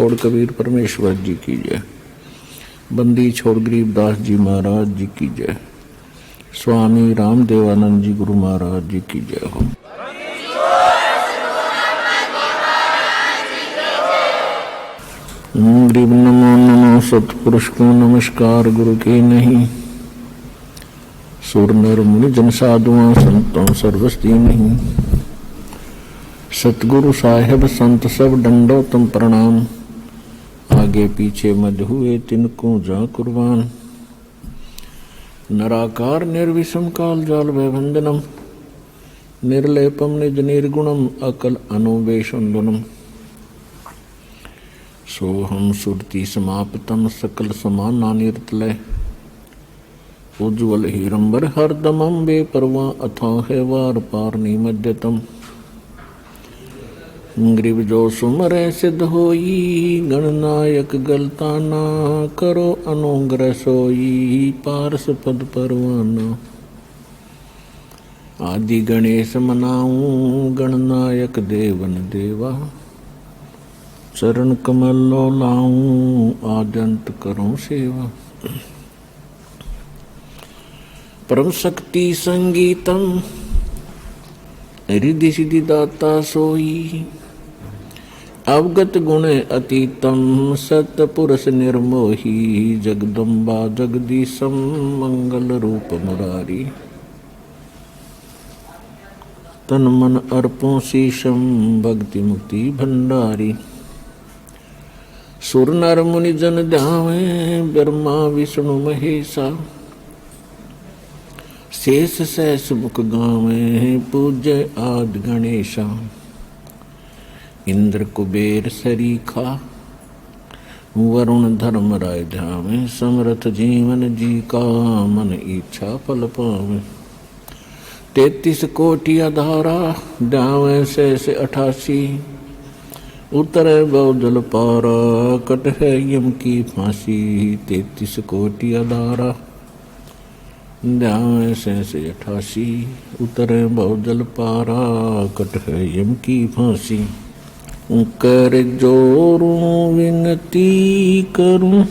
छोड़ कबीर परमेश्वर जी की जय। बंदी छोड़ गरीबदास जी महाराज जी की जय। स्वामी रामदेवानंद जी गुरु महाराज जी की जय हो। गरीब नमो नमो सतपुरुष को नमस्कार गुरु की नहीं। सुर नर मुनि जन साधुआं संतों सर्वस्ती नहीं। सतगुरु साहेब संत सब डंडो तुम प्रणाम। आगे पीछे मध हुए तिनको जा कुर्बान। नराकार निर्विषम काल जाल वैवंदनम। निर्लेपम निज निर्गुणम अकल अनुवेशुंदनम। सोहम सुरति समाप्तम सकल समाना निर्तलय। उज्ज्वल हीरंबर हरदमं बेपरवा अथाह वार पार निमध्यतम। ग्रीव जो सुमरै सिद्ध होई। गणनायक गलताना करो अनुग्रह सोई। पारस पद परवाना। आदि गणेश मनाऊं गणनायक देवन देवा। चरण कमल लो लाऊं आद्यंत करूं सेवा। परम शक्ति संगीतम रिद्धि सिद्धि दाता सोई। अवगत गुण अतीतम सतपुरुष निर्मोही। जगदम्बा जगदीशम मंगल रूप मुरारी। तन मन अर्पों शीशम भक्ति मुक्ति भंडारी। सुर नर मुनि जन ध्यावे ब्रह्मा विष्णु महेशा। शेष सहस मुख गावे पूज्य आदि गणेशा। इंद्र कुबेर सरीखा वरुण धर्म राय ध्यावे। समरथ जीवन जी का मन इच्छा फल पावे। 33 कोटि आधारा ध्यावे शेष 88। उतरे बहुजल पारा कट है यम की फांसी। 33 कोटि आधारा ध्यान से 88। उतरे बहुजल पारा कट है यम की फांसी। कर जोरूं विनती करूं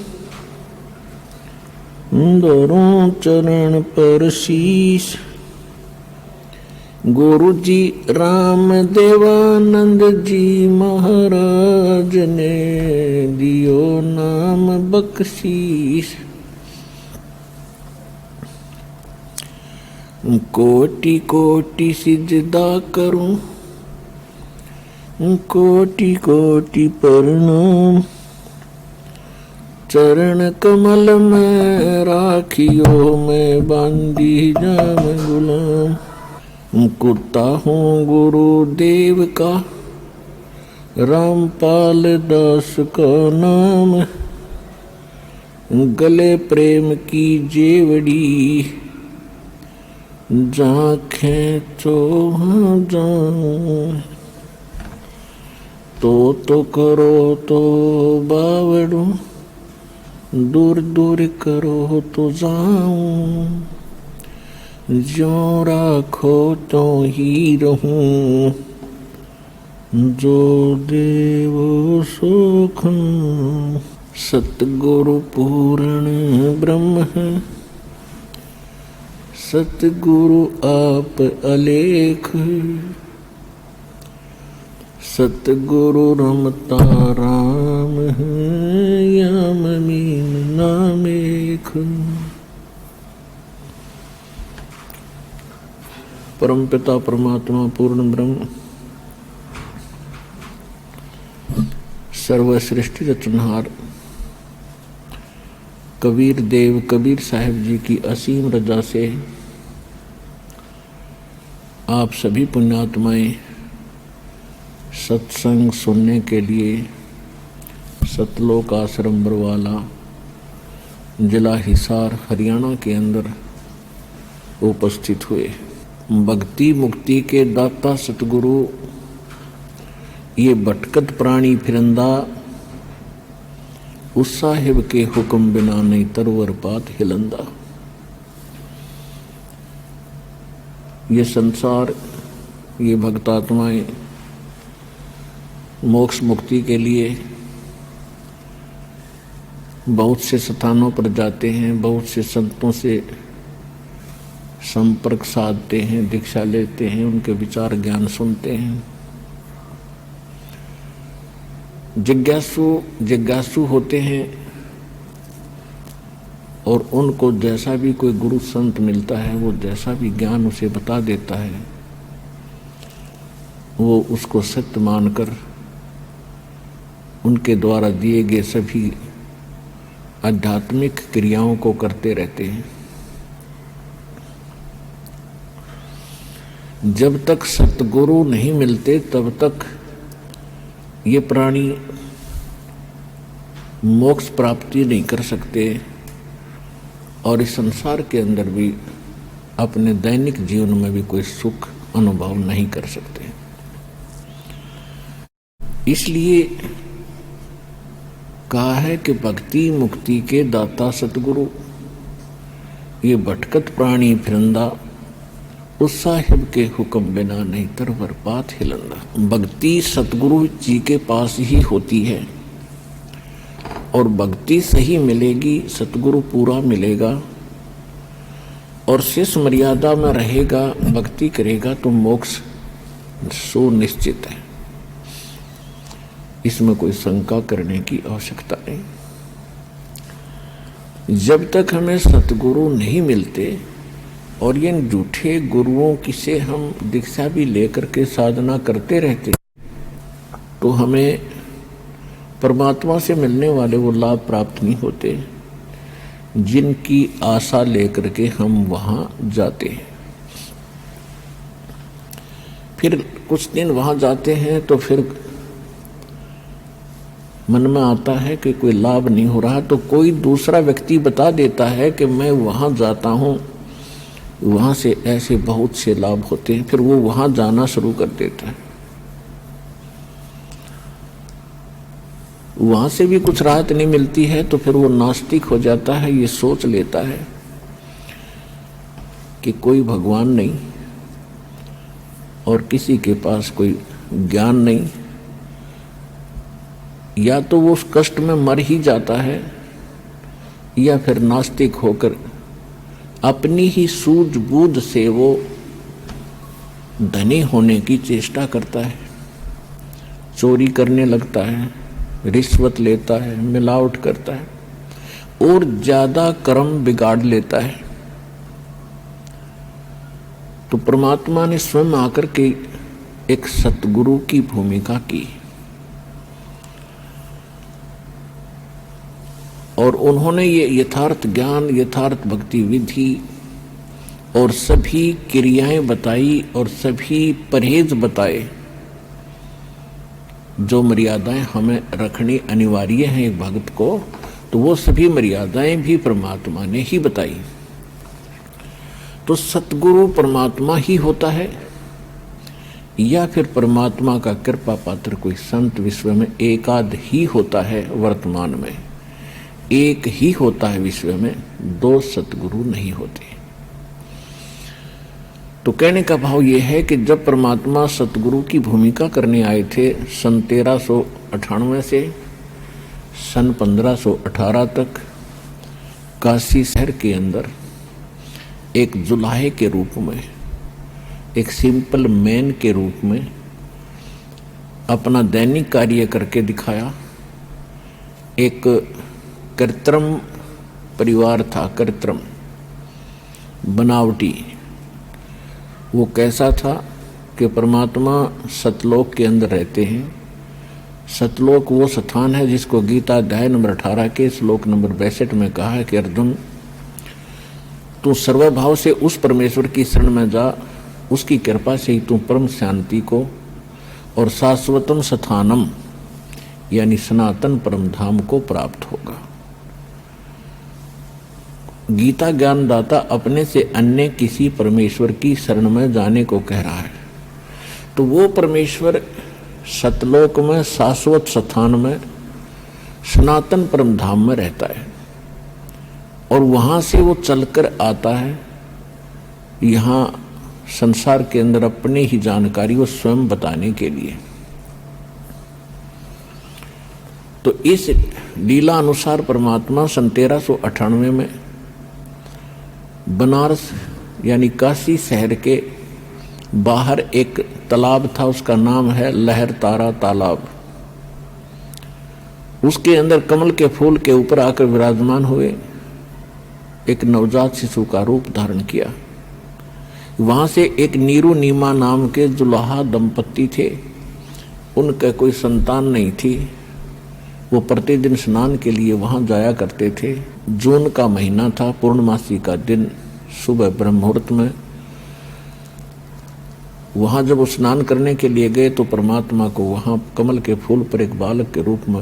धरूं चरण पर शीश। गुरु जी राम देवानंद जी महाराज ने दियो नाम बख्शीश। कोटि कोटि सिजदा करूं कोटि कोटि प्रणाम। चरण कमल में राखियो मैं बांधी जाम गुलाम। कुत्ता हूँ गुरुदेव का रामपाल दास का नाम। गले प्रेम की जेवड़ी जा खेचो जाऊं। तो करो तो बावड़ू दूर दूर करो तो जाऊं। जो राखो तो ही रहूं जो देवो सो खाऊं। सतगुरु पूर्ण ब्रह्म है सतगुरु आप अलेख। सतगुरु रमता राम है याम मीन नामेख। परम पिता परमात्मा पूर्ण ब्रह्म सर्व सृष्टि रचनहार कबीर देव कबीर साहिब जी की असीम रजा से आप सभी पुण्यात्माएं सत्संग सुनने के लिए सतलोक आश्रम बरवाला जिला हिसार हरियाणा के अंदर उपस्थित हुए। भक्ति मुक्ति के दाता सतगुरु ये भटकत प्राणी फिरंदा उस साहिब के हुक्म बिना नहीं तरवर पात हिलंदा। ये संसार ये भक्तात्माएं मोक्ष मुक्ति के लिए बहुत से स्थानों पर जाते हैं, बहुत से संतों से संपर्क साधते हैं, दीक्षा लेते हैं, उनके विचार ज्ञान सुनते हैं। जिज्ञासु होते हैं और उनको जैसा भी कोई गुरु संत मिलता है, वो जैसा भी ज्ञान उसे बता देता है, वो उसको सत्य मानकर उनके द्वारा दिए गए सभी आध्यात्मिक क्रियाओं को करते रहते हैं। जब तक सतगुरु नहीं मिलते तब तक ये प्राणी मोक्ष प्राप्ति नहीं कर सकते और इस संसार के अंदर भी अपने दैनिक जीवन में भी कोई सुख अनुभव नहीं कर सकते। इसलिए कहा है कि भक्ति मुक्ति के दाता सतगुरु, ये भटकत प्राणी फिरंदा, उस साहिब के हुक्म बिना नहीं तरवर बात हिलंदा। भक्ति सतगुरु जी के पास ही होती है और भक्ति सही मिलेगी, सतगुरु पूरा मिलेगा और शेष मर्यादा में रहेगा, भक्ति करेगा तो मोक्ष सुनिश्चित है। इसमें कोई शंका करने की आवश्यकता नहीं। जब तक हमें सतगुरु नहीं मिलते और ये झूठे गुरुओं की से हम दीक्षा भी लेकर के साधना करते रहते, तो हमें परमात्मा से मिलने वाले वो लाभ प्राप्त नहीं होते जिनकी आशा लेकर के हम वहाँ जाते हैं। फिर कुछ दिन वहाँ जाते हैं तो फिर मन में आता है कि कोई लाभ नहीं हो रहा, तो कोई दूसरा व्यक्ति बता देता है कि मैं वहाँ जाता हूँ, वहाँ से ऐसे बहुत से लाभ होते हैं। फिर वो वहाँ जाना शुरू कर देता है। वहाँ से भी कुछ राहत नहीं मिलती है तो फिर वो नास्तिक हो जाता है। ये सोच लेता है कि कोई भगवान नहीं और किसी के पास कोई ज्ञान नहीं, या तो वो उस कष्ट में मर ही जाता है या फिर नास्तिक होकर अपनी ही सूझबूझ से वो धनी होने की चेष्टा करता है, चोरी करने लगता है, रिश्वत लेता है, मिलावट करता है और ज्यादा कर्म बिगाड़ लेता है। तो परमात्मा ने स्वयं आकर के एक सतगुरु की भूमिका की और उन्होंने ये यथार्थ ज्ञान, यथार्थ भक्ति विधि और सभी क्रियाएं बताई और सभी परहेज बताए जो मर्यादाएं हमें रखनी अनिवार्य हैं एक भक्त को, तो वो सभी मर्यादाएं भी परमात्मा ने ही बताई। तो सतगुरु परमात्मा ही होता है या फिर परमात्मा का कृपा पात्र कोई संत विश्व में एकाध ही होता है। वर्तमान में एक ही होता है, विश्व में दो सतगुरु नहीं होते। तो कहने का भाव यह है कि जब परमात्मा सतगुरु की भूमिका करने आए थे सन 1398 से सन 1518 तक काशी शहर के अंदर एक जुलाहे के रूप में, एक सिंपल मैन के रूप में अपना दैनिक कार्य करके दिखाया। एक कृत्रिम परिवार था, कृत्रिम बनावटी। वो कैसा था कि परमात्मा सतलोक के अंदर रहते हैं। सतलोक वो स्थान है जिसको गीता अध्याय नंबर 18 के श्लोक नंबर 62 में कहा है कि अर्जुन, तू सर्वभाव से उस परमेश्वर की शरण में जा, उसकी कृपा से ही तू परम शांति को और शाश्वतम स्थानम यानी सनातन परम धाम को प्राप्त होगा। गीता ज्ञानदाता अपने से अन्य किसी परमेश्वर की शरण में जाने को कह रहा है। तो वो परमेश्वर सतलोक में, शाश्वत स्थान में, सनातन परम धाम में रहता है और वहां से वो चलकर आता है यहाँ संसार के अंदर अपने ही जानकारी वो स्वयं बताने के लिए। तो इस लीला अनुसार परमात्मा सन 1398 में बनारस यानी काशी शहर के बाहर एक तालाब था, उसका नाम है लहर तारा तालाब। उसके अंदर कमल के फूल के ऊपर आकर विराजमान हुए, एक नवजात शिशु का रूप धारण किया। वहां से एक नीरू नीमा नाम के जुलाहा दंपत्ति थे, उनका कोई संतान नहीं थी। वो प्रतिदिन स्नान के लिए वहां जाया करते थे। जून का महीना था, पूर्णमासी का दिन, सुबह ब्रह्म मुहूर्त में वहां जब वो स्नान करने के लिए गए तो परमात्मा को वहां कमल के फूल पर एक बालक के रूप में